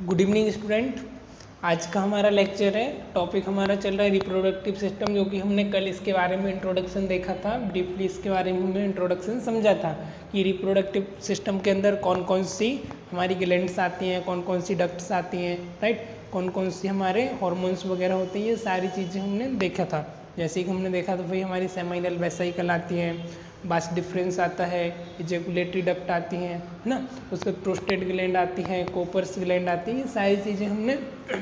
Good evening student. आज का हमारा लेक्चर है, टॉपिक हमारा चल रहा है रिप्रोडक्टिव सिस्टम, जो कि हमने कल इसके बारे में इंट्रोडक्शन देखा था। ब्रीफली इसके बारे में हमने इंट्रोडक्शन समझा था कि रिप्रोडक्टिव सिस्टम के अंदर कौन कौन सी हमारी ग्लैंड्स आती हैं, कौन कौन सी डक्ट्स आती हैं, राइट, कौन कौन सी हमारे हॉर्मोन्स वगैरह होती हैं, ये सारी चीज़ें हमने देखा था। जैसे कि हमने देखा था भाई हमारी सेमाइनल वेसिकल आती हैं, बास डिफरेंस आता है, इजैकुलेटरी डक्ट आती हैं, है ना, उसके प्रोस्टेट ग्लैंड आती है, कोपर्स ग्लैंड आती है। ये सारी चीज़ें हमने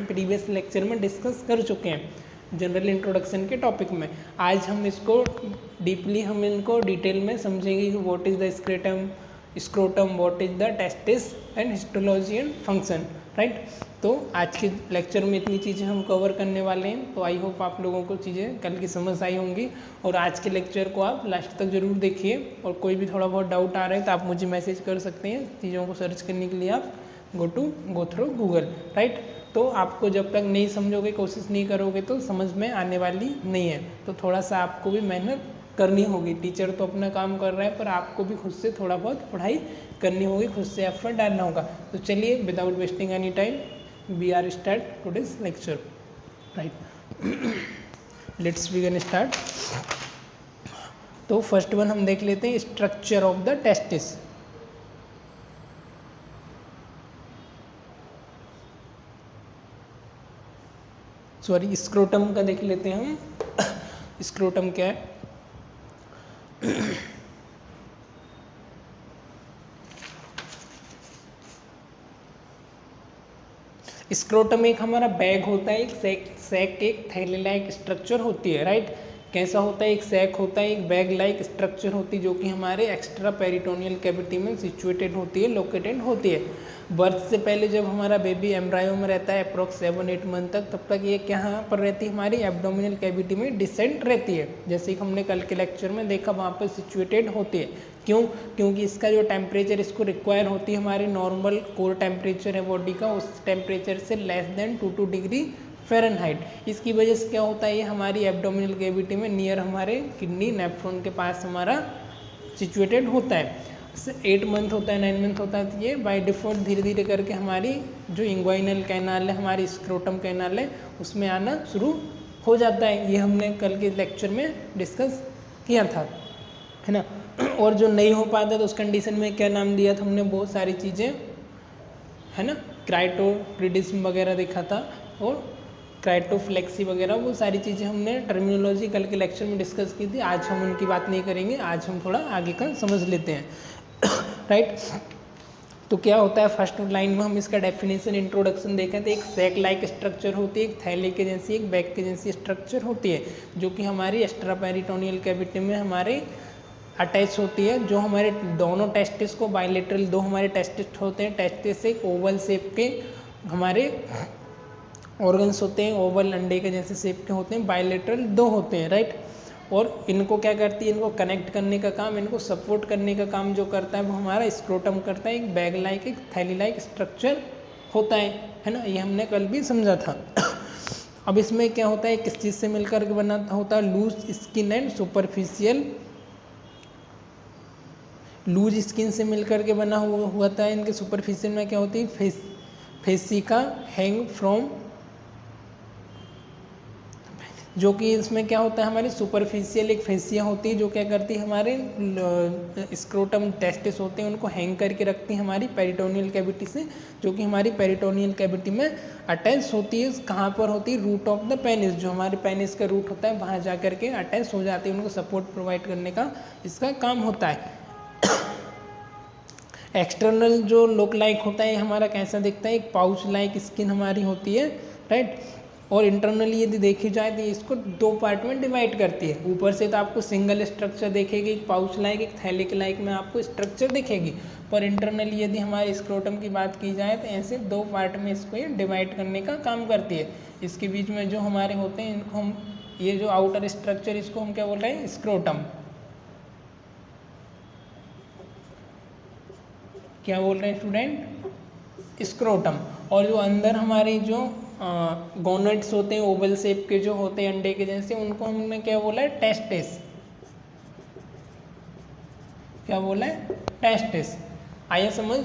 प्रीवियस लेक्चर में डिस्कस कर चुके हैं जनरल इंट्रोडक्शन के टॉपिक में। आज हम इसको डीपली हम इनको डिटेल में समझेंगे कि what is the scrotum, what is the testis and histology and function, right. तो आज के लेक्चर में इतनी चीज़ें हम कवर करने वाले हैं, तो आई होप आप लोगों को चीज़ें कल की समझ आई होंगी। और आज के लेक्चर को आप लास्ट तक ज़रूर देखिए, और कोई भी थोड़ा बहुत डाउट आ रहा है तो आप मुझे मैसेज कर सकते हैं। चीज़ों को सर्च करने के लिए आप गो थ्रू गूगल, राइट। तो आपको जब तक नहीं समझोगे, कोशिश नहीं करोगे, तो समझ में आने वाली नहीं है। तो थोड़ा सा आपको भी मेहनत करनी होगी। टीचर तो अपना काम कर रहा है, पर आपको भी खुद से थोड़ा बहुत पढ़ाई करनी होगी, खुद से एफर्ट डालना होगा। तो चलिए without wasting any time we are start today's lecture, right. Let's begin start. तो फर्स्ट वन हम देख लेते हैं, structure of the testis. Sorry, scrotum का देख लेते हैं हम। स्क्रोटम क्या है? स्क्रोटम एक हमारा बैग होता है, एक सैक एक थैले लाइक स्ट्रक्चर होती है, राइट। कैसा होता है? एक सैक होता है, एक बैग लाइक स्ट्रक्चर होती है, जो कि हमारे एक्स्ट्रा पेरिटोनियल कैविटी में सिचुएटेड होती है, लोकेटेड होती है। बर्थ से पहले जब हमारा बेबी एम्ब्रायो में रहता है अप्रॉक्स 7-8 मंथ तक, तब तक ये कहाँ पर रहती है? हमारी एब्डोमिनल कैविटी में डिसेंट रहती है, जैसे कि हमने कल के लेक्चर में देखा, वहाँ पर सिचुएटेड होती है। क्यों? क्योंकि इसका जो टेम्परेचर इसको रिक्वायर होती है, हमारी नॉर्मल कोर टेम्परेचर है बॉडी का, उस टेम्परेचर से लेस देन 2 डिग्री फ़ारेनहाइट। इसकी वजह से क्या होता है, ये हमारी एब्डोमिनल कैविटी में नियर हमारे किडनी नेफ्रॉन के पास हमारा सिचुएटेड होता है। 8 मंथ होता है, 9 मंथ होता है, तो ये बाय डिफ़ॉल्ट धीरे धीरे करके हमारी जो इंग्वाइनल कैनाल है, हमारी स्क्रोटम कैनाल है, उसमें आना शुरू हो जाता है। ये हमने कल के लेक्चर में डिस्कस किया था, है ना। और जो नहीं हो पाता तो उस कंडीशन में क्या नाम दिया था हमने? बहुत सारी चीज़ें, है ना, क्राइटोप्रिडिज्म वगैरह देखा था, और क्राइटोफ्लेक्सी वगैरह, वो सारी चीज़ें हमने टर्मिनोलॉजी कल के लेक्चर में डिस्कस की थी। आज हम उनकी बात नहीं करेंगे, आज हम थोड़ा आगे का समझ लेते हैं, राइट। तो क्या होता है, फर्स्ट लाइन में हम इसका डेफिनेशन इंट्रोडक्शन देखें तो एक सैक लाइक स्ट्रक्चर होती है, एक थैले के जैसी, एक बैग के जैसी स्ट्रक्चर होती है, जो कि हमारी एक्स्ट्रापेरिटोनियल कैविटी में हमारे अटैच होती है। जो हमारे दोनों टेस्टिस को बायलेटरल, दो हमारे टेस्टिस होते हैं, टेस्टिस एक ओवल शेप के हमारे ऑर्गन्स होते हैं, ओवल अंडे के जैसे शेप के होते हैं, बायलेटरल 2 होते हैं, राइट। और इनको क्या करती है? इनको कनेक्ट करने का काम, इनको सपोर्ट करने का काम जो करता है वो हमारा स्क्रोटम करता है। एक बैग लाइक, एक थैली लाइक स्ट्रक्चर होता है ना। ये हमने कल भी समझा था। अब इसमें क्या होता है, किस चीज़ से मिलकर के बना होता है? Loose skin and superficial, loose skin से मिलकर के बना हुआ था। इनके सुपरफिशियल में क्या होती है? फेसिका हैंग फ्रॉम, जो कि इसमें क्या होता है, हमारी सुपरफिशियल एक फेसिया होती है, जो क्या करती है, हमारे स्क्रोटम टेस्टिस होते हैं, उनको हैंग करके रखती है हमारी पेरिटोनियल कैविटी से, जो कि हमारी पेरिटोनियल कैविटी में अटैच होती है। कहाँ पर होती है? रूट ऑफ द पेनिस, जो हमारे पेनिस का रूट होता है, वहाँ जा करके अटैच हो जाती है, उनको सपोर्ट प्रोवाइड करने का इसका काम होता है। एक्सटर्नल जो लुक लाइक होता है हमारा कैसा दिखता है? एक पाउच लाइक स्किन हमारी होती है, राइट। और इंटरनली यदि देखी जाए तो इसको 2 पार्ट में डिवाइड करती है। ऊपर से तो आपको सिंगल स्ट्रक्चर देखेगी, एक पाउच लाइक, एक थैले के लाइक में आपको स्ट्रक्चर दिखेगी, पर इंटरनली यदि हमारे स्क्रोटम की बात की जाए तो ऐसे 2 पार्ट में इसको ये डिवाइड करने का काम करती है। इसके बीच में जो हमारे होते हैं, इनको हम, ये जो आउटर स्ट्रक्चर, इसको हम क्या बोल रहे हैं? स्क्रोटम। क्या बोल रहे हैं स्टूडेंट? स्क्रोटम। और जो अंदर हमारे जो गोनेट्स होते हैं, ओवल शेप के जो होते हैं अंडे के जैसे, उनको हमने क्या बोला है? टेस्टिस। क्या बोला है? टेस्टिस। आइए समझ।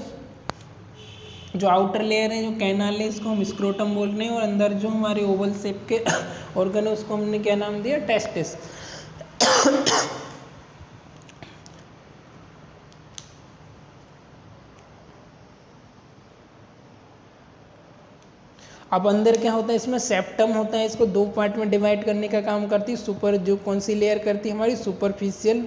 जो आउटर लेयर है, जो कैनाल है, इसको हम स्क्रोटम बोल रहे हैं, और अंदर जो हमारे ओवल शेप के ऑर्गन है उसको हमने क्या नाम दिया, टेस्टिस। अब अंदर क्या होता है, इसमें सेप्टम होता है, इसको दो पार्ट में डिवाइड करने का काम करती है। सुपर जो कौन सी लेयर करती है हमारी, superficial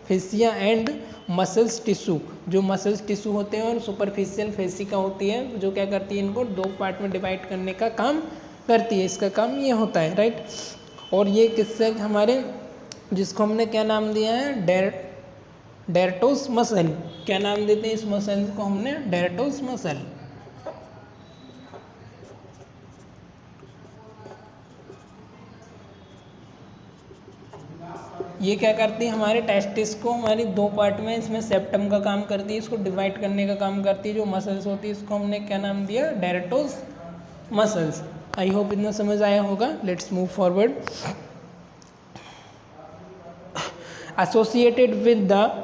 fascia and muscles tissue. जो मसल्स टिश्यू होते हैं और सुपरफिशियल फेसिका होती है, जो क्या करती है, इनको दो पार्ट में डिवाइड करने का काम करती है। इसका काम ये होता है, राइट। और ये किससे हमारे, जिसको हमने क्या नाम दिया है, डेर्टोस मसल। क्या नाम देते हैं इस मसल को हमने, डेर्टोस मसल। ये क्या करती है, हमारे टेस्टिस को हमारी दो पार्ट में, इसमें सेप्टम का काम करती है, इसको डिवाइड करने का काम करती है। जो मसल्स होती है इसको हमने क्या नाम दिया, डेर्टोस मसल्स। आई होप इतना समझ आया होगा। Let's move forward. Associated with the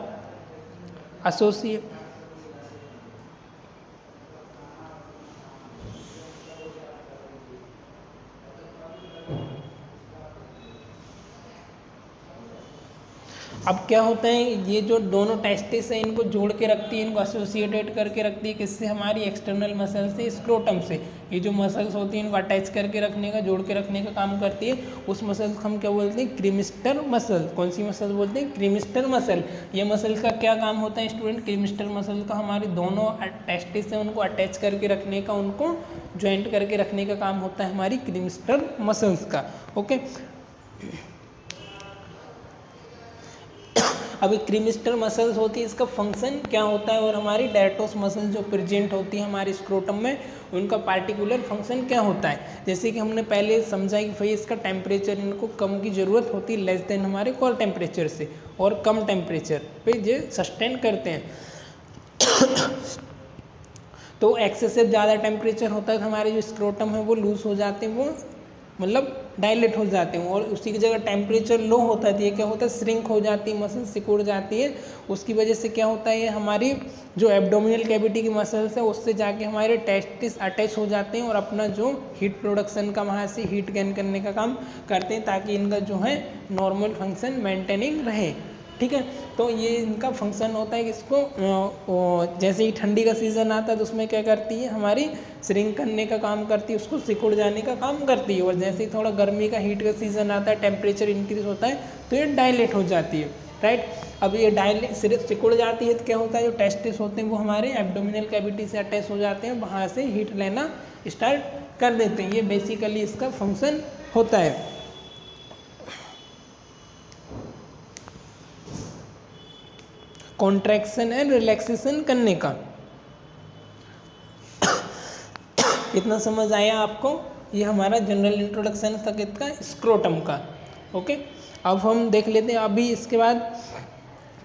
अब क्या होता है, ये जो दोनों टेस्टिस है इनको जोड़ के रखती है, इनको एसोसिएटेड करके रखती है, किससे, हमारी एक्सटर्नल मसल से, स्क्रोटम से। ये जो मसल्स होती हैं इनको अटैच करके रखने का, जोड़ के रखने का काम करती है। उस मसल को हम क्या बोलते हैं, क्रीमिस्टर मसल। कौन सी मसल बोलते हैं, क्रीमिस्टर मसल। ये मसल का क्या काम होता है स्टूडेंट, क्रीमिस्टर मसल का हमारे दोनों टेस्टिस है उनको अटैच करके रखने का, उनको ज्वाइंट करके रखने का काम होता है हमारी क्रीमिस्टर मसल्स का। ओके, अभी क्रीमिस्टर मसल्स होती है, इसका फंक्शन क्या होता है, और हमारी डेर्टोस मसल जो प्रेजेंट होती है हमारे स्क्रोटम में, उनका पार्टिकुलर फंक्शन क्या होता है। जैसे कि हमने पहले समझा कि भाई इसका टेम्परेचर, इनको कम की ज़रूरत होती है, लेस देन हमारे कोर टेम्परेचर से, और कम टेम्परेचर पे ये सस्टेन करते हैं। तो एक्सेसिव ज़्यादा टेम्परेचर होता है तो हमारे जो स्क्रोटम है वो लूज हो जाते हैं, वो मतलब डायलेट हो जाते हैं। और उसी की जगह टेम्परेचर लो होता है तो ये क्या होता है, श्रिंक हो जाती है, मसल सिकुड़ जाती है। उसकी वजह से क्या होता है, ये हमारी जो एब्डोमिनल कैविटी की मसल्स है उससे जाके हमारे टेस्टिस अटैच हो जाते हैं और अपना जो हीट प्रोडक्शन का, वहाँ से हीट गेन करने का काम करते हैं, ताकि इनका जो है नॉर्मल फंक्शन मेंटेनिंग रहे। ठीक है, तो ये इनका फंक्शन होता है कि इसको जैसे ही ठंडी का सीज़न आता है तो उसमें क्या करती है, हमारी श्रिंक करने का काम करती है, उसको सिकुड़ जाने का काम करती है। और जैसे ही थोड़ा गर्मी का, हीट का सीज़न आता है, टेम्परेचर इंक्रीज होता है तो ये डायलेट हो जाती है, राइट। अब ये डायलेट सिकुड़ जाती है तो क्या होता है, जो टेस्टिस होते हैं वो हमारे एब्डोमिनल कैविटी से अटैच हो जाते हैं, वहाँ से हीट लेना स्टार्ट कर देते हैं। ये बेसिकली इसका फंक्शन होता है। कॉन्ट्रैक्शन एंड रिलैक्सेशन करने का। इतना समझ आया आपको, ये हमारा जनरल इंट्रोडक्शन था किसका, स्क्रोटम का। ओके, अब हम देख लेते हैं। अभी इसके बाद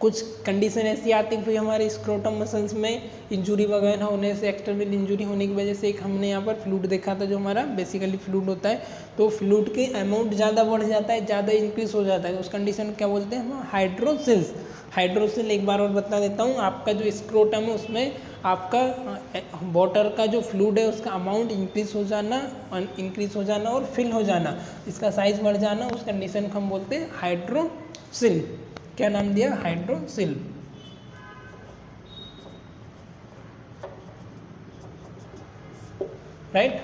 कुछ कंडीशन ऐसी आती है कि हमारे स्क्रोटम मसल्स में इंजरी वगैरह होने से, एक्सटर्नल इंजरी होने की वजह से, एक हमने यहाँ पर फ्लूइड देखा था, जो हमारा बेसिकली फ्लूइड होता है, तो फ्लूइड के अमाउंट ज़्यादा बढ़ जाता है, ज़्यादा इंक्रीज हो जाता है, उस कंडीशन क्या बोलते हैं हम, हाइड्रोसिल्स। हाइड्रोसिल एक बार और बता देता हूँ, आपका जो स्क्रोटम है उसमें आपका वाटर का जो फ्लूइड है उसका अमाउंट इंक्रीज हो जाना और फिल हो जाना, इसका साइज बढ़ जाना, उस कंडीशन को हम बोलते हैं हाइड्रोसिल। क्या नाम दिया, हाइड्रोसिल, राइट।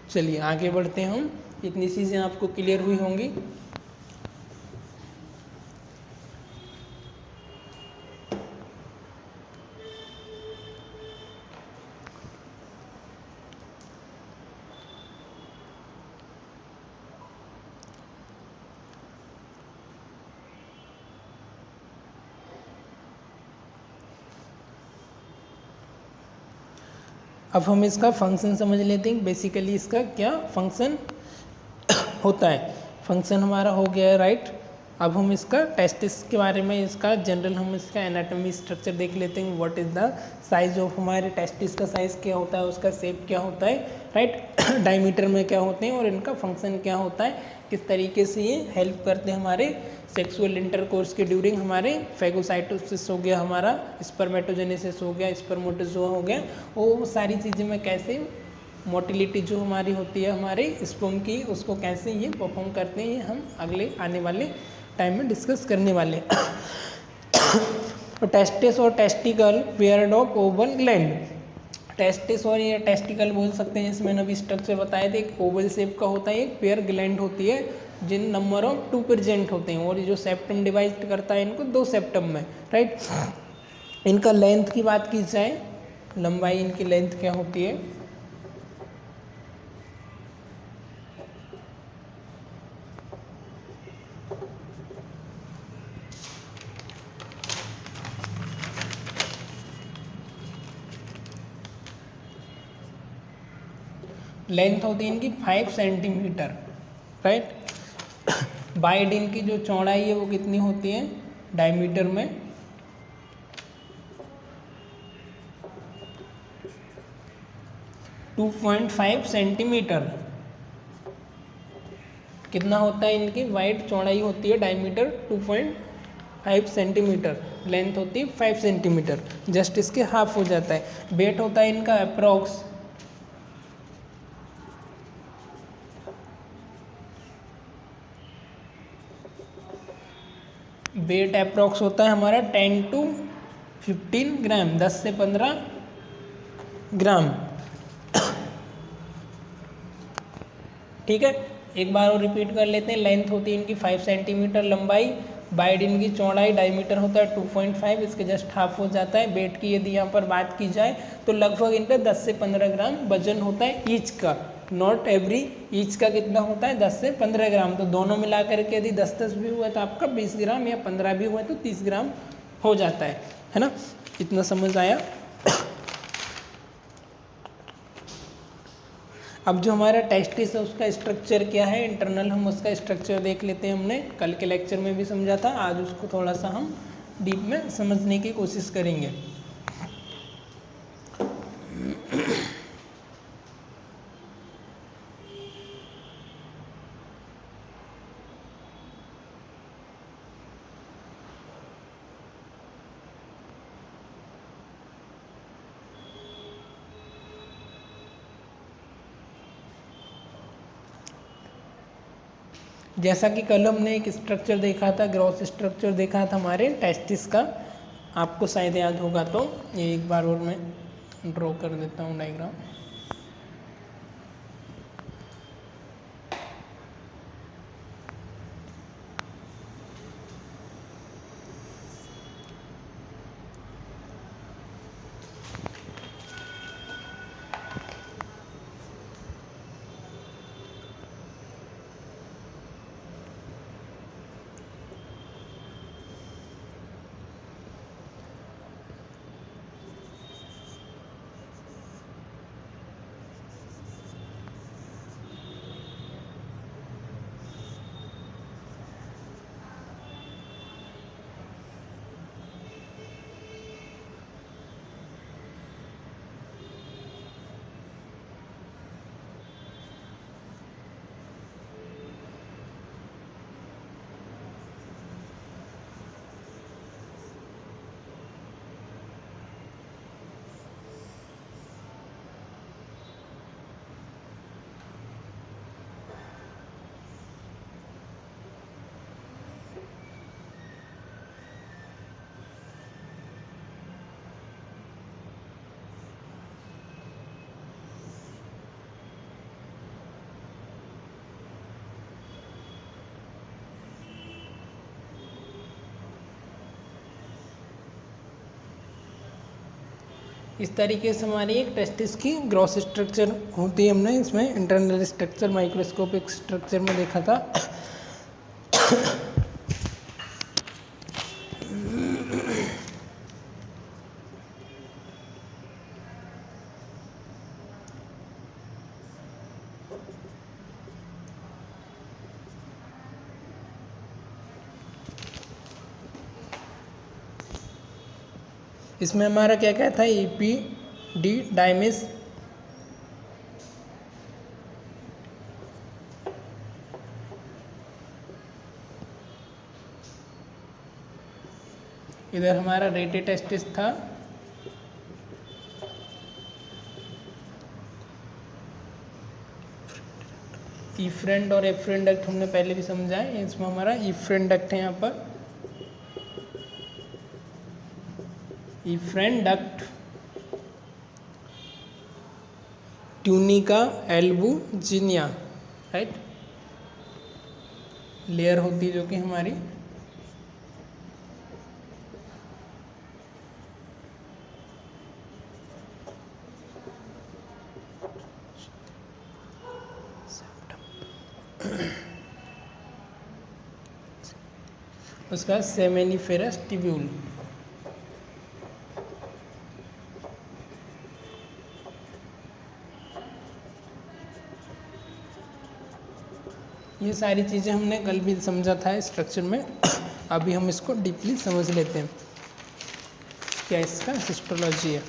चलिए आगे बढ़ते हैं हम, इतनी चीज़ें आपको क्लियर हुई होंगी। अब हम इसका फंक्शन समझ लेते हैं, बेसिकली इसका क्या फंक्शन होता है। फंक्शन हमारा हो गया है, राइट। अब हम इसका टेस्टिस के बारे में, इसका जनरल हम इसका एनाटॉमी स्ट्रक्चर देख लेते हैं। What is the size of हमारे टेस्टिस का साइज़ क्या होता है, उसका शेप क्या होता है, राइट, डायमीटर में क्या होते हैं और इनका फंक्शन क्या होता है, किस तरीके से ये हेल्प करते हैं हमारे सेक्सुअल इंटरकोर्स के ड्यूरिंग, हमारे फैगोसाइटोसिस हो गया, हमारा स्पर्मेटोजेनेसिस हो गया, स्पर्मेटोजोआ हो गया, वो सारी चीज़ें में कैसे मोटिलिटी जो हमारी होती है हमारे स्पर्म की, उसको कैसे ये परफॉर्म करते हैं, ये हम अगले आने वाले टाइम में डिस्कस करने वाले हैं। तो टेस्टिस और testicle paired of Oval gland, testis और ये टेस्टिकल बोल सकते हैं, इसमें अभी स्ट्रक्चर बताए थे, एक ओवल शेप का होता है, एक पेयर ग्लैंड होती है जिन नंबर ऑफ 2 प्रेजेंट होते हैं, और ये जो सेप्टम डिवाइड करता है इनको 2 सेप्टम में, राइट। इनका लेंथ की बात की जाए, लंबाई इनकी लेंथ क्या होती है, लेंथ होती है इनकी 5 सेंटीमीटर, राइट। वाइड इनकी जो चौड़ाई है वो कितनी होती है डायमीटर में, 2.5 सेंटीमीटर। कितना होता है इनकी वाइड चौड़ाई होती है डायमीटर 2.5 सेंटीमीटर, लेंथ होती है 5 सेंटीमीटर, जस्ट इसके हाफ हो जाता है। वेट होता है इनका अप्रॉक्स, वेट अप्रॉक्स होता है हमारा 10 to 15 ग्राम, 10 से 15 ग्राम, ठीक है। एक बार और रिपीट कर लेते हैं, लेंथ होती है इनकी 5 सेंटीमीटर लंबाई, वाइड इनकी चौड़ाई डायमीटर होता है 2.5, इसके जस्ट हाफ हो जाता है। वेट की यदि यहाँ पर बात की जाए तो लगभग इनका 10 से 15 ग्राम वजन होता है ईच का, नॉट एवरी, ईच का कितना होता है 10 से 15 ग्राम, तो दोनों मिलाकर के यदि 10-10 भी हुआ तो आपका 20 ग्राम, या 15 भी हुआ तो 30 ग्राम हो जाता है ना। इतना समझ आया। अब जो हमारा टेस्टिस है उसका स्ट्रक्चर क्या है इंटरनल, हम उसका स्ट्रक्चर देख लेते हैं। हमने कल के लेक्चर में भी समझा था, आज उसको थोड़ा सा हम डीप में समझने की कोशिश करेंगे। जैसा कि कल हमने एक स्ट्रक्चर देखा था, ग्रॉस स्ट्रक्चर देखा था हमारे टेस्टिस का, आपको शायद याद होगा, तो ये एक बार और मैं ड्रॉ कर देता हूँ डायग्राम। इस तरीके से हमारी एक टेस्टिस की ग्रॉस स्ट्रक्चर होती है, हमने इसमें इंटरनल स्ट्रक्चर माइक्रोस्कोपिक स्ट्रक्चर में देखा था। इसमें हमारा क्या क्या था, एपिडिडाइमिस, इधर हमारा रेटिटेस्टिस था, इफ्रेंड और एफ्रेंट डक्ट हमने पहले भी समझा है, इसमें हमारा इफ्रेंट डक्ट है यहाँ पर, efferent duct, tunica albuginea, right, layer होती है जो कि हमारी उसका सेमेनिफेरस ट्यूब्यूल। ये सारी चीज़ें हमने कल भी समझा था स्ट्रक्चर में, अभी हम इसको डीपली समझ लेते हैं क्या इसका हिस्टोलॉजी है।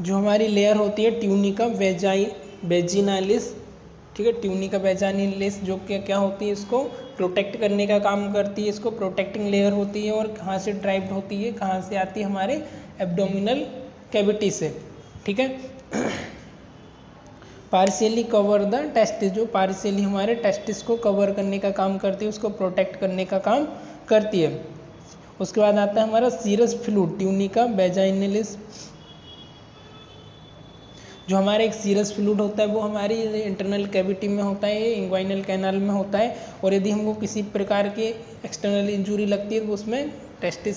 जो हमारी लेयर होती है ट्यूनिका वेजिनालिस, ठीक है, ट्यूनिका वेजिनालिस जो क्या होती है, इसको प्रोटेक्ट करने का काम करती है, इसको प्रोटेक्टिंग लेयर होती है, और कहाँ से ड्राइव्ड होती है, कहाँ से आती है, हमारे एब्डोमिनल कैविटी से, ठीक है। पार्शियली कवर द टेस्टिस, जो पार्शियली हमारे टेस्टिस को कवर करने का काम करती है, उसको प्रोटेक्ट करने का काम करती है। उसके बाद आता है हमारा सीरस फ्लूइड, ट्यूनिका वेजिनालिस, जो हमारा एक सीरस फ्लूइड होता है वो हमारी इंटरनल कैविटी में होता है, इंग्वाइनल कैनाल में होता है, और यदि हमको किसी प्रकार के एक्सटर्नल इंजरी लगती है तो उसमें टेस्टिस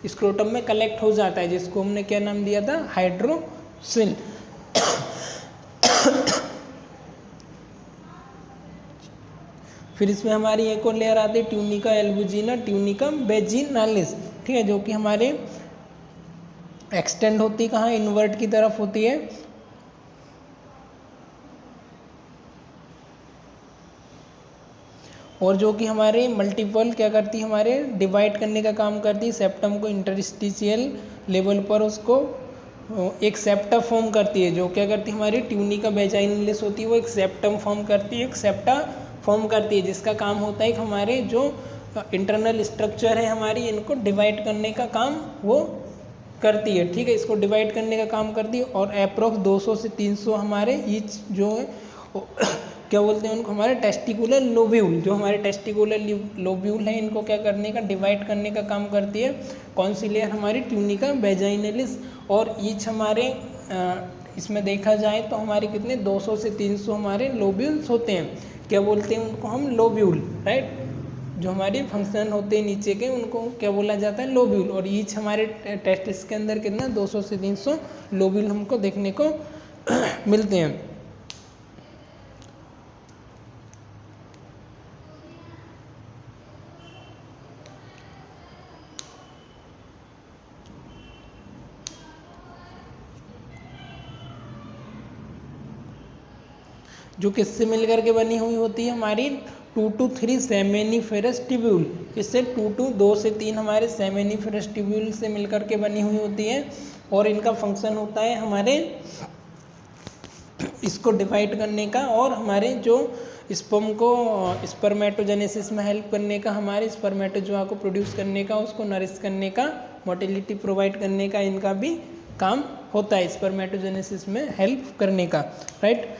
स्क्रोटम में कलेक्ट हो जाता है, जिसको हमने क्या नाम दिया था, हाइड्रोसिल। फिर इसमें हमारी एक और लेयर आती है ट्यूनिका एल्बुजिना, ट्यूनिका वेजिनालिस, ठीक है, जो कि हमारे एक्सटेंड होती है कहाँ, इनवर्ट की तरफ होती है, और जो कि हमारे मल्टीपल क्या करती है, हमारे डिवाइड करने का काम करती है, सेप्टम को इंटरस्टिशियल लेवल पर उसको एक सेप्टा फॉर्म करती है, जो क्या करती है, हमारी ट्यूनिका वेजिनालिस होती है वो एक सेप्टम फॉर्म करती है, एक सेप्टा फॉर्म करती है, जिसका काम होता है कि हमारे जो इंटरनल स्ट्रक्चर है हमारी, इनको डिवाइड करने का काम वो करती है, ठीक है, इसको डिवाइड करने का काम करती है, और अप्रोक्स 200 से 300 हमारे ईच जो है क्या बोलते हैं उनको, हमारे टेस्टिकुलर लोब्यूल, जो हमारे टेस्टिकुलर लोब्यूल है, इनको क्या करने का, डिवाइड करने का काम करती है। कौन सी लेयर, हमारी ट्यूनिका वेजिनालिस, और ईच हमारे इसमें देखा जाए तो हमारे कितने 200 से 300 हमारे लोब्यूल्स होते हैं, क्या बोलते हैं उनको हम, लोब्यूल, राइट, जो हमारे फंक्शन होते हैं नीचे के उनको क्या बोला जाता है, लोब्यूल, और ईच हमारे टेस्टिस के अंदर कितना 200 से 300 लोब्यूल हमको देखने को मिलते हैं। जो किससे मिलकर के बनी हुई होती है, हमारी 2 to 3 सेमेनिफेरस ट्यूब्यूल, इससे 2 से 3 हमारे सेमेनिफेरस ट्यूब्यूल से मिलकर के बनी हुई होती है, और इनका फंक्शन होता है हमारे इसको डिवाइड करने का, और हमारे जो स्पर्म को स्पर्मेटोजेनेसिस में हेल्प करने का, हमारे स्पर्मेटोजोआ को प्रोड्यूस करने का, उसको नरिश करने का, मोटिलिटी प्रोवाइड करने का, इनका भी काम होता है स्पर्मेटोजेनेसिस में हेल्प करने का, राइट।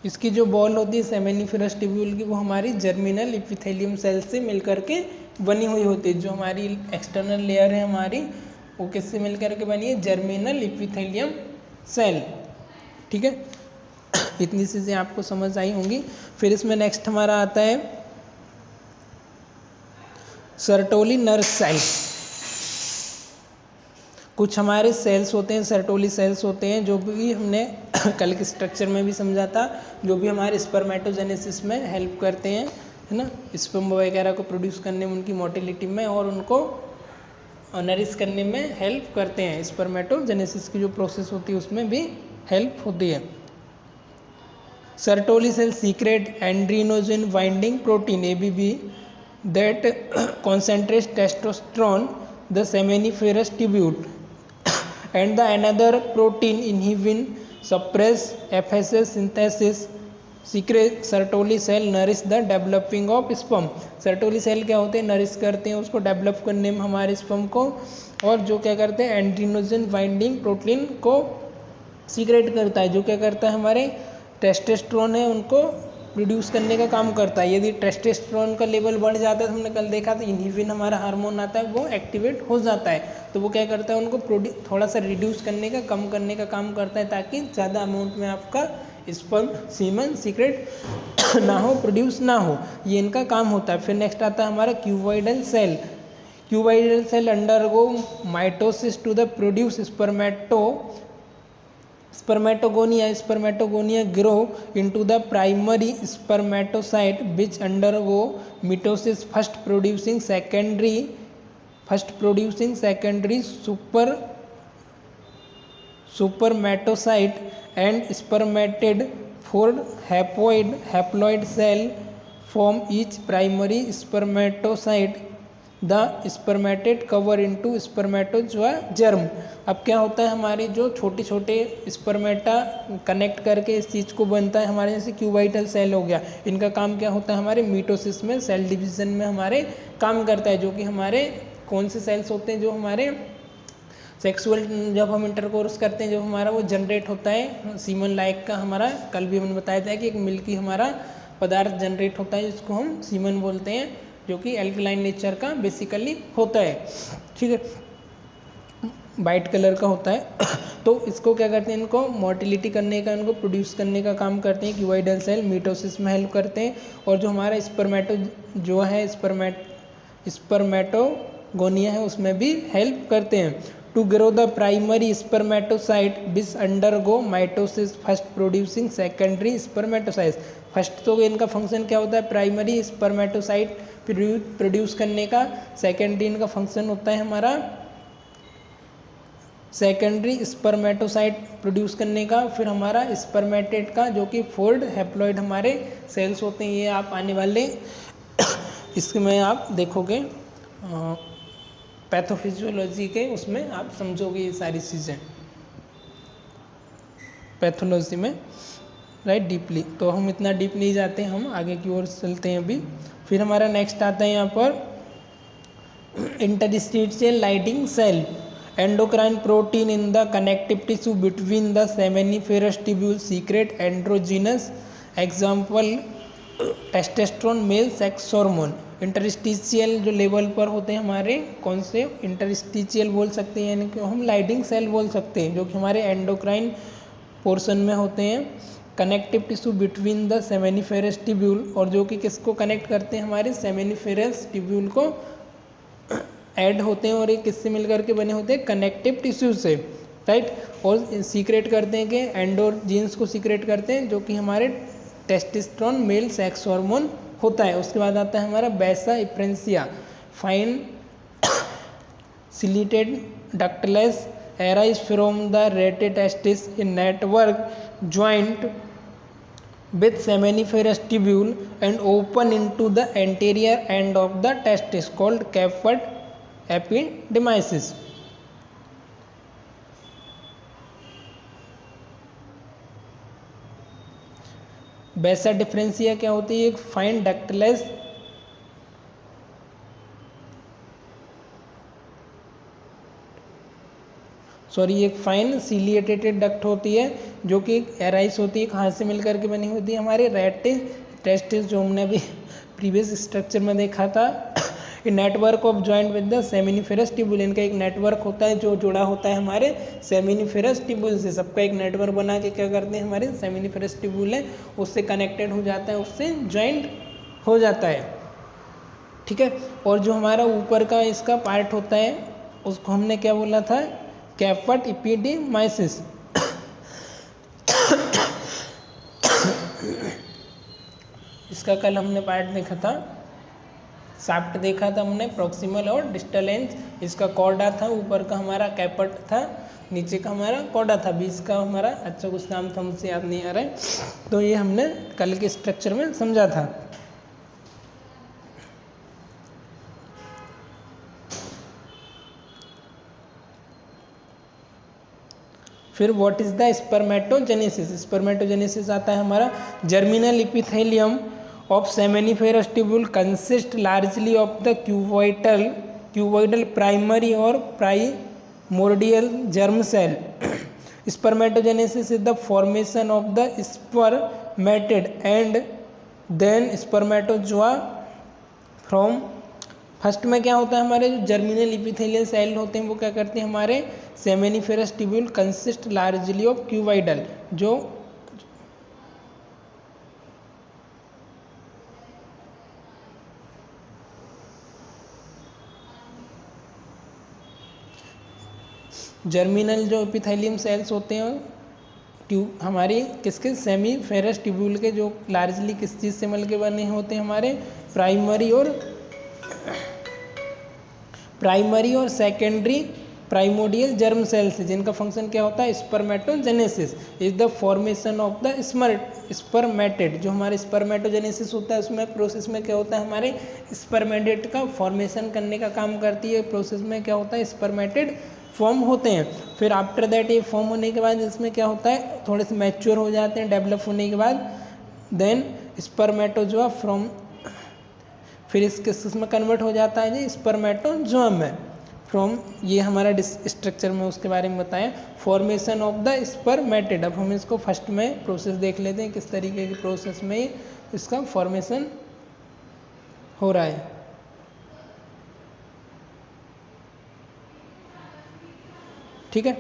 इसकी जो बॉल होती है सेमेनिफेरस ट्यूब्यूल की, वो हमारी जर्मिनल एपिथेलियम सेल से मिलकर के बनी हुई होती है। जो हमारी एक्सटर्नल लेयर है हमारी, वो किससे मिलकर के बनी है, जर्मिनल एपिथेलियम सेल, ठीक है। इतनी चीज़ें आपको समझ आई होंगी। फिर इसमें नेक्स्ट हमारा आता है सर्टोली नर्व सेल। कुछ हमारे सेल्स होते हैं, सर्टोली सेल्स होते हैं, जो भी हमने कल के स्ट्रक्चर में भी समझा था, जो भी हमारे स्पर्मेटोजेनेसिस में हेल्प करते हैं, है ना, स्पर्म वगैरह को प्रोड्यूस करने में, उनकी मोटिलिटी में, और उनको नरिश करने में हेल्प करते हैं। स्पर्मेटोजेनेसिस की जो प्रोसेस होती है उसमें भी हेल्प होती है। Sertoli cell secrete androgen binding protein ABB that concentrates testosterone, the seminiferous tubule, and the another protein inhibin suppress FSH synthesis. Secrete Sertoli cell nourish the developing of sperm. Sertoli cell क्या होते हैं, nourish करते हैं उसको develop करने में हमारे sperm को, और जो क्या करते हैं एंड्रीनोजन बाइंडिंग प्रोटीन को सीक्रेट करता है, जो क्या करता है हमारे टेस्टोस्टेरोन है उनको प्रोड्यूस करने का काम करता है। यदि टेस्टोस्टेरोन का लेवल बढ़ जाता है, तो हमने कल देखा था इनहिबिन हमारा हार्मोन आता है वो एक्टिवेट हो जाता है, तो वो क्या करता है उनको थोड़ा सा रिड्यूस करने का, कम करने का काम करता है, ताकि ज़्यादा अमाउंट में आपका स्पर्म सीमन सीक्रेट ना हो, प्रोड्यूस ना हो, ये इनका काम होता है। फिर नेक्स्ट आता है हमारा cuboidal cell. Cuboidal cell undergo mitosis to the produce spermatogonia grow into the primary spermatocyte which undergo mitosis, first producing secondary supermatocyte and spermatid. 4 haploid cell form each primary spermatocyte. The spermatid cover into spermatozoa. अब क्या होता है हमारे जो छोटे छोटे स्पर्मेटा connect करके इस चीज़ को बनता है हमारे, जैसे क्यूबाइटल सेल हो गया, इनका काम क्या होता है हमारे मीटोसिस में, सेल डिवीजन में हमारे काम करता है, जो कि हमारे कौन से सेल्स होते हैं जो हमारे सेक्सुअल जब हम इंटरकोर्स करते हैं जब हमारा वो जनरेट होता है सीमन लाइक का, हमारा कल भी हमने बताया था कि एक मिल्की हमारा पदार्थ जनरेट होता है जिसको हम सीमन बोलते हैं, जो कि एल्कलाइन नेचर का बेसिकली होता है, ठीक है, वाइट कलर का होता है। तो इसको क्या करते हैं, इनको मोटिलिटी करने का, इनको प्रोड्यूस करने का काम करते हैं। क्यूबॉइडल सेल मीटोसिस में हेल्प करते हैं, और जो हमारा स्पर्मेटो जो है स्पर्मेटोगोनिया है उसमें भी हेल्प करते हैं। To grow the primary spermatocyte which undergo mitosis, first producing secondary spermatocyte. First तो इनका फंक्शन क्या होता है, प्राइमरी स्पर्मेटोसाइट प्रोड्यूस करने का, सेकेंडरी इनका फंक्शन होता है हमारा सेकेंडरी स्पर्मेटोसाइट प्रोड्यूस करने का, फिर हमारा स्पर्मेटेड का जो कि फोल्ड हैप्लॉइड हमारे सेल्स होते हैं। ये आप आने वाले इसमें आप देखोगे पैथोफिजियोलॉजी के उसमें आप समझोगे ये सारी चीज़ें पैथोलॉजी में, राइट, डीपली। तो हम इतना डीप नहीं जाते, हम आगे की ओर चलते हैं अभी। फिर हमारा नेक्स्ट आता है यहाँ पर interstitial Leydig cell, endocrine protein in the connective tissue between the seminiferous tubule secrete androgens, example testosterone male sex hormone. Interstitial जो लेवल पर होते हैं हमारे, कौन से इंटरस्टिशियल बोल सकते हैं, यानी कि हम लाइटिंग सेल बोल सकते हैं, जो कि हमारे एंडोक्राइन पोर्शन में होते हैं, connective tissue between the seminiferous tubule, और जो कि किसको कनेक्ट करते हैं हमारे सेमिनिफेरस ट्यूब्यूल को ऐड होते हैं, और ये किससे मिलकर के बने होते हैं, कनेक्टिव टिश्यू से, राइट। और सीक्रेट करते हैं कि एंडोजीन्स को सीक्रेट करते हैं, जो कि हमारे टेस्टोस्टेरोन मेल सेक्स हार्मोन होता है। उसके बाद आता है हमारा वैसा efferentia, fine ciliated ductless arise from the rete testis in network joint with seminiferous tubule and open into the anterior end of the testis called caput epidermis. वैसा डिफरेंसिया क्या होती है, एक फाइन डक्टलेस एक फाइन सिलिएटेड डक्ट होती है, जो कि एराइस होती है, कहाँ से मिलकर के बनी होती है, हमारे रेटे टेस्टिस, जो हमने अभी प्रीवियस स्ट्रक्चर में देखा था। Network of joint with the seminiferous tubule, इनका एक नेटवर्क होता है जो जुड़ा होता है हमारे सेमिनिफेरस ट्यूब्यूल से। सबका एक नेटवर्क बना के क्या करते हैं, हमारे सेमिनिफेरस ट्यूब्यूल है उससे कनेक्टेड हो जाता है, उससे ज्वाइंट हो जाता है, ठीक है। और जो हमारा ऊपर का इसका पार्ट होता है उसको हमने क्या बोला था, कैपट एपिडेमाइसिस। इसका कल हमने पार्ट देखा था शाफ्ट देखा था हमने, प्रॉक्सिमल और डिस्टल एंड, इसका कॉर्डा था, ऊपर का हमारा कैपट था, नीचे का हमारा कॉर्डा था, बीच का हमारा अच्छा कुछ नाम था मुझसे याद नहीं आ रहा है। तो ये हमने कल के स्ट्रक्चर में समझा था। फिर what is the spermatogenesis. Spermatogenesis आता है हमारा germinal epithelium of seminiferous tubule consist largely of the cuboidal primary और primordial germ cell. Spermatogenesis is the formation of the spermatid and then spermatozoa from. First में क्या होता है, हमारे जो जर्मिनल इपिथेलियल सेल होते हैं वो क्या करते हैं, हमारे seminiferous tubule consist largely of cuboidal, जो जर्मिनल जो एपिथेलियम सेल्स होते हैं ट्यूब हमारी किसके, सेमीफेरस ट्यूब्यूल के, जो लार्जली किस चीज़ से मिलके बने होते हैं, हमारे प्राइमरी और सेकेंडरी प्राइमोडियल जर्म सेल्स, जिनका फंक्शन क्या होता है, spermatogenesis is the formation of the spermatid. जो हमारे स्पर्मेटोजेनेसिस होता है उसमें प्रोसेस में क्या होता है, हमारे स्पर्मेटिड का फॉर्मेशन करने का काम करती है। प्रोसेस में क्या होता है, स्पर्मेटिड फॉर्म होते हैं। फिर आफ्टर दैट ये फॉर्म होने के बाद इसमें क्या होता है, थोड़े से मैच्योर हो जाते हैं, डेवलप होने के बाद देन स्पर्मेटोजोआ फ्रॉम, फिर इसमें कन्वर्ट हो जाता है जी स्पर्मेटोजोआ में फ्रॉम। ये हमारा स्ट्रक्चर में उसके बारे में बताएं, फॉर्मेशन ऑफ द स्पर्मेटिड। अब हम इसको फर्स्ट में प्रोसेस देख लेते हैं, किस तरीके की प्रोसेस में इसका फॉर्मेशन हो रहा है। ठीक है,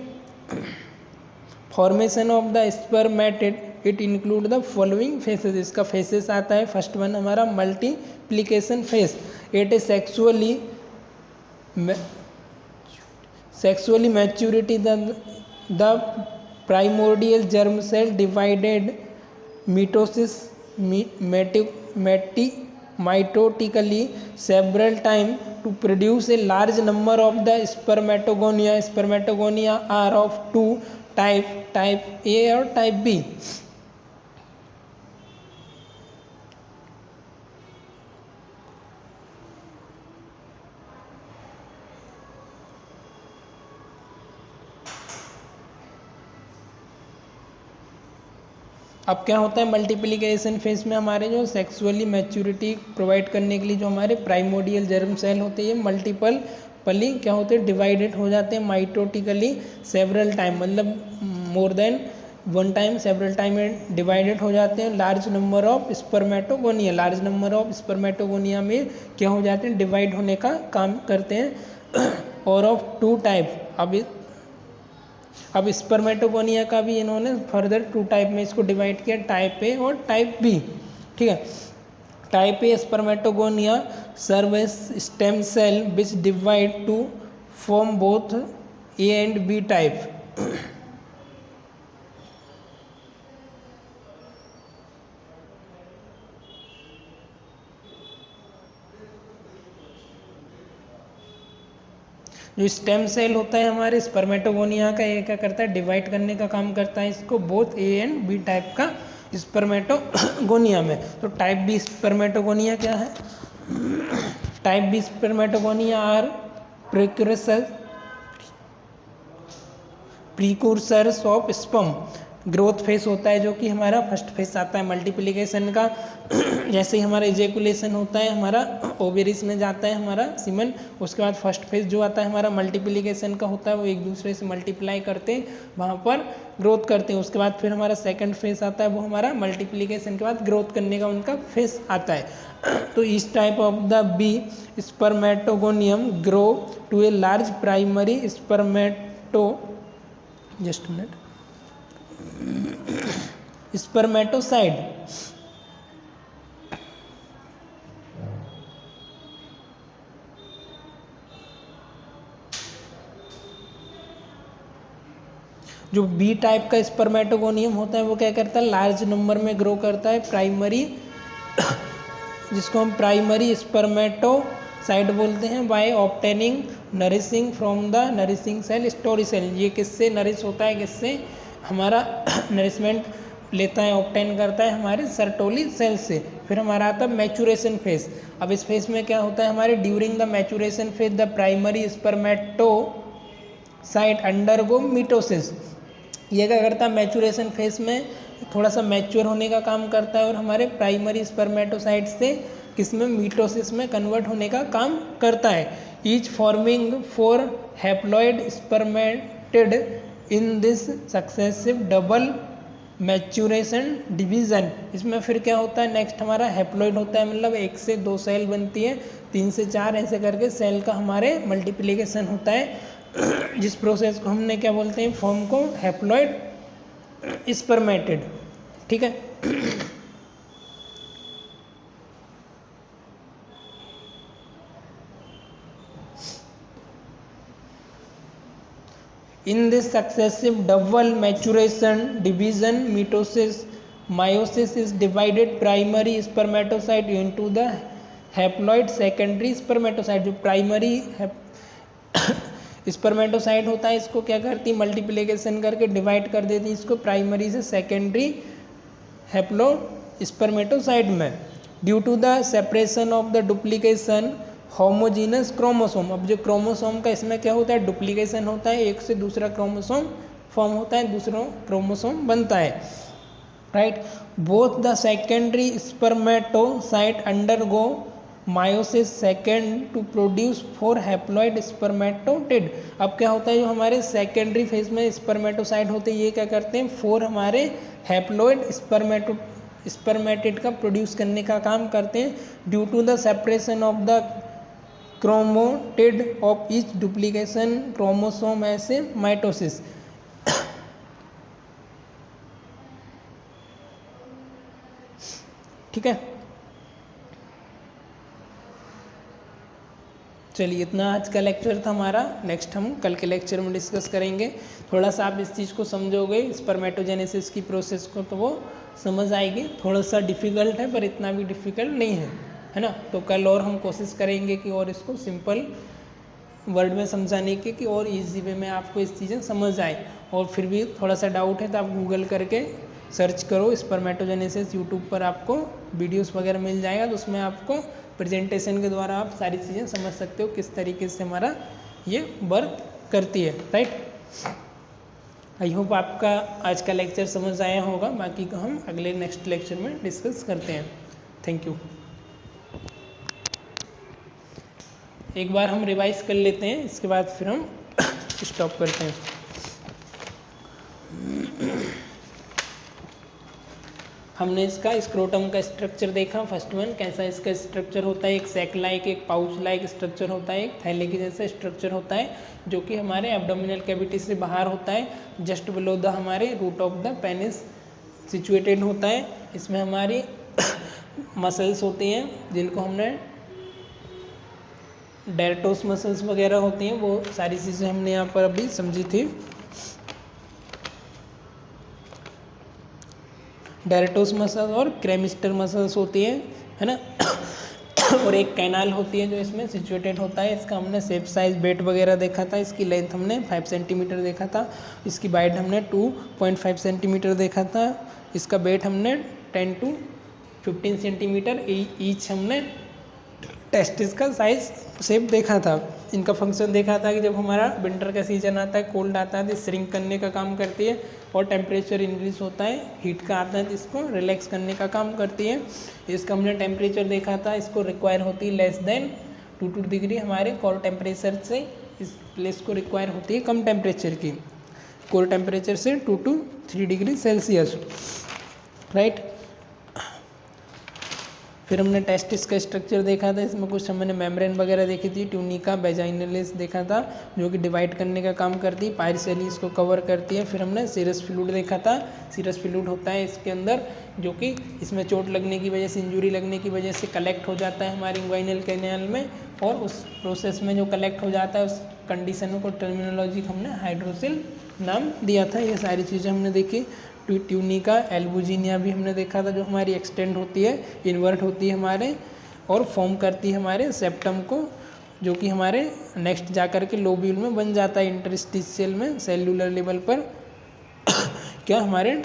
formation of the spermatid it include the following phases. इसका फेसेस आता है, फर्स्ट वन हमारा multiplication phase. It is sexually maturity the primordial germ cell divided mitosis mitotically several times to produce a large number of the spermatogonia. Spermatogonia are of two type A और type B. अब क्या होता है, multiplication phase में हमारे जो sexually maturity provide करने के लिए जो हमारे प्राइमोडियल जर्म सेल होते हैं मल्टीपल पली क्या होते हैं, डिवाइडेड हो जाते हैं माइटोटिकली सेवरल टाइम, मतलब more than one time several time में डिवाइडेड हो जाते हैं। Large number of spermatogonia, large number of spermatogonia में क्या हो जाते हैं, डिवाइड होने का काम करते हैं। और ऑफ टू टाइप, अब स्पर्मेटोगोनिया का भी इन्होंने फर्दर टू टाइप में इसको डिवाइड किया, टाइप ए और टाइप बी। ठीक है, type A spermatogonia serve as stem cell which divide to form both A and B type. जो स्टेम सेल होता है हमारे स्पर्मेटोगोनिया का, ये क्या करता है, डिवाइड करने का काम करता है इसको both A and B type का स्पर्मेटोगोनिया में। तो टाइप बी स्पर्मेटोगोनिया क्या है, type B spermatogonia are precursors of sperm. Growth phase होता है जो कि हमारा फर्स्ट फेस आता है मल्टीप्लिकेशन का। जैसे ही हमारा इजेकुलेशन होता है, हमारा ओवेरिस में जाता है हमारा सीमन, उसके बाद फर्स्ट फेज जो आता है हमारा मल्टीप्लिकेशन का होता है, वो एक दूसरे से मल्टीप्लाई करते हैं, वहाँ पर ग्रोथ करते हैं। उसके बाद फिर हमारा सेकंड फेज आता है, वो हमारा मल्टीप्लिकेशन के बाद ग्रोथ करने का उनका फेज आता है। तो इस type of the B spermatogonium grow to a large primary spermatocyte. जो बी टाइप का स्पर्मेटोगोनियम होता है वो क्या करता है, लार्ज नंबर में ग्रो करता है प्राइमरी जिसको हम प्राइमरी स्पर्मेटोसाइट बोलते हैं, by obtaining nourishing from the nourishing cell Sertoli cell. ये किससे नरिश होता है, किससे हमारा नरिशमेंट लेता है, ऑब्टेन करता है हमारे सर्टोली सेल से। फिर हमारा आता है मैचुरेशन फेज। अब इस फेज में क्या होता है हमारे, during the maturation phase the primary spermatocyte undergo mitosis. ये क्या करता है, मैचुरेशन फेज में थोड़ा सा मैच्योर होने का काम करता है और हमारे प्राइमरी स्पर्मेटोसाइट से किसमें, मीटोसिस में कन्वर्ट होने का काम करता है। Each forming 4 haploid spermatid in this successive double maturation division. इसमें फिर क्या होता है, नेक्स्ट हमारा हैप्लॉइड होता है, मतलब 1 से 2 सेल बनती है, 3 से 4 ऐसे करके सेल का हमारे मल्टीप्लिकेशन होता है, जिस प्रोसेस को हमने क्या बोलते हैं, फॉर्म को हैप्लॉइड स्पर्मेटिड। ठीक है। In this successive double maturation division meiosis is divided primary spermatocyte into the haploid secondary spermatocyte। जो प्राइमरी स्पर्मेटोसाइट होता है इसको क्या करती है, मल्टीप्लिकेशन करके डिवाइड कर देती है इसको प्राइमरी से सेकेंडरी हैप्लो स्पर्मेटोसाइट में। Due to the separation of the duplication homogenous chromosome. अब जो क्रोमोसोम का इसमें क्या होता है, डुप्लीकेशन होता है, एक से दूसरा क्रोमोसोम फॉर्म होता है, दूसरा क्रोमोसोम बनता है, right. Both the secondary spermatocyte undergo meiosis second to produce 4 haploid spermatid. अब क्या होता है, जो हमारे सेकेंडरी फेज में स्पर्मेटोसाइट होते हैं ये क्या करते हैं, 4 हमारे हैप्लॉइड स्पर्मेटिड का प्रोड्यूस करने का काम करते हैं। Due to the separation of the chromatid of each duplication chromosome ऐसे माइटोसिस। ठीक है, चलिए इतना आज का लेक्चर था हमारा। नेक्स्ट हम कल के लेक्चर में डिस्कस करेंगे। थोड़ा सा आप इस चीज़ को समझोगे स्पर्मेटोजेनेसिस की प्रोसेस को तो वो समझ आएगी। थोड़ा सा डिफ़िकल्ट है पर इतना भी डिफ़िकल्ट नहीं है ना। तो कल और हम कोशिश करेंगे कि और इसको सिंपल वर्ड में समझाने की कि और इजी वे में आपको इस चीज़ें समझ आए। और फिर भी थोड़ा सा डाउट है तो आप गूगल करके सर्च करो स्पर्मेटोजेनेसिस, यूट्यूब पर आपको वीडियोस वगैरह मिल जाएगा, तो उसमें आपको प्रेजेंटेशन के द्वारा आप सारी चीज़ें समझ सकते हो किस तरीके से हमारा ये वर्क करती है, राइट। आई होप आपका आज का लेक्चर समझ आया होगा। बाकी को हम अगले नेक्स्ट लेक्चर में डिस्कस करते हैं। Thank you. एक बार हम रिवाइज कर लेते हैं, इसके बाद फिर हम स्टॉप करते हैं। हमने इसका स्क्रोटम का स्ट्रक्चर देखा। फर्स्ट वन कैसा इसका स्ट्रक्चर होता है, एक सैक लाइक, एक पाउच लाइक स्ट्रक्चर होता है, एक थैले की जैसा स्ट्रक्चर होता है जो कि हमारे एब्डोमिनल कैविटी से बाहर होता है, जस्ट बिलो द हमारे root of the penis situated होता है। इसमें हमारी मसल्स होती हैं जिनको हमने डेल्टोस मसल्स वगैरह होती हैं, वो सारी चीज़ें हमने यहाँ पर अभी समझी थी। डेल्टोस मसल्स और क्रेमिस्टर मसल्स होती है ना। और एक कैनाल होती है जो इसमें सिचुएटेड होता है। इसका हमने शेप साइज वेट वगैरह देखा था। इसकी लेंथ हमने 5 सेंटीमीटर देखा था। इसकी वाइड हमने 2.5 सेंटीमीटर देखा था। इसका वेट हमने 10 to 15 सेंटीमीटर ईच हमने टेस्टिस का साइज शेप देखा था। इनका फंक्शन देखा था कि जब हमारा विंटर का सीजन आता है, कोल्ड आता है तो श्रिंक करने का काम करती है, और टेम्परेचर इंक्रीज होता है, हीट का आता है तो इसको रिलैक्स करने का काम करती है। इसका हमने टेम्परेचर देखा था, इसको रिक्वायर होती है लेस देन 2 डिग्री हमारे कोर टेम्परेचर से। इस प्लेस को रिक्वायर होती है कम टेम्परेचर की, कोर टेम्परेचर से 2 to 3 डिग्री सेल्सियस, राइट। फिर हमने टेस्टिस का स्ट्रक्चर देखा था। इसमें कुछ हमने मेम्ब्रेन वगैरह देखी थी। ट्यूनिका वेजाइनलिस देखा था जो कि डिवाइड करने का काम करती है, पार्शियली इसको कवर करती है। फिर हमने सीरस फ्लूइड देखा था। सीरस फ्लूइड होता है इसके अंदर जो कि इसमें चोट लगने की वजह से, इंजरी लगने की वजह से कलेक्ट हो जाता है हमारी इंग्वाइनल कैनाल में, और उस प्रोसेस में जो कलेक्ट हो जाता है उस कंडीशन को टर्मिनोलॉजी हमने हाइड्रोसिल नाम दिया था। ये सारी चीज़ें हमने देखी। ट्यूनिका एल्बुजिनिया भी हमने देखा था जो हमारी एक्सटेंड होती है, इन्वर्ट होती है हमारे और फॉर्म करती है हमारे सेप्टम को, जो कि हमारे नेक्स्ट जा कर के लोब्यूल में बन जाता है इंटरस्टिशियल में सेल्यूलर लेवल पर क्या हमारे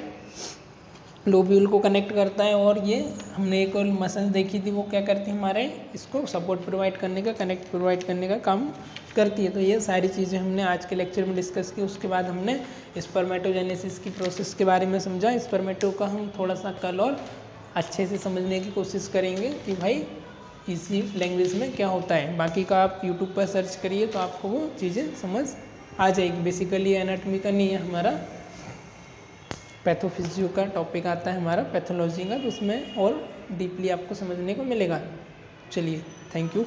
लोब्यूल को कनेक्ट करता है। और ये हमने एक और मसल देखी थी, वो क्या करती है हमारे इसको सपोर्ट प्रोवाइड करने का, कनेक्ट प्रोवाइड करने का काम करती है। तो ये सारी चीज़ें हमने आज के लेक्चर में डिस्कस की। उसके बाद हमने स्पर्मेटोजेनेसिस की प्रोसेस के बारे में समझा। स्पर्मेटो का हम थोड़ा सा कल और अच्छे से समझने की कोशिश करेंगे कि भाई इसी लैंग्वेज में क्या होता है। बाकी का आप यूट्यूब पर सर्च करिए तो आपको वो चीज़ें समझ आ जाएगी। बेसिकली एनाटॉमी का नहीं है हमारा, पैथोफिजियो का टॉपिक आता है हमारा, पैथोलॉजी का, तो उसमें और डीपली आपको समझने को मिलेगा। चलिए, थैंक यू।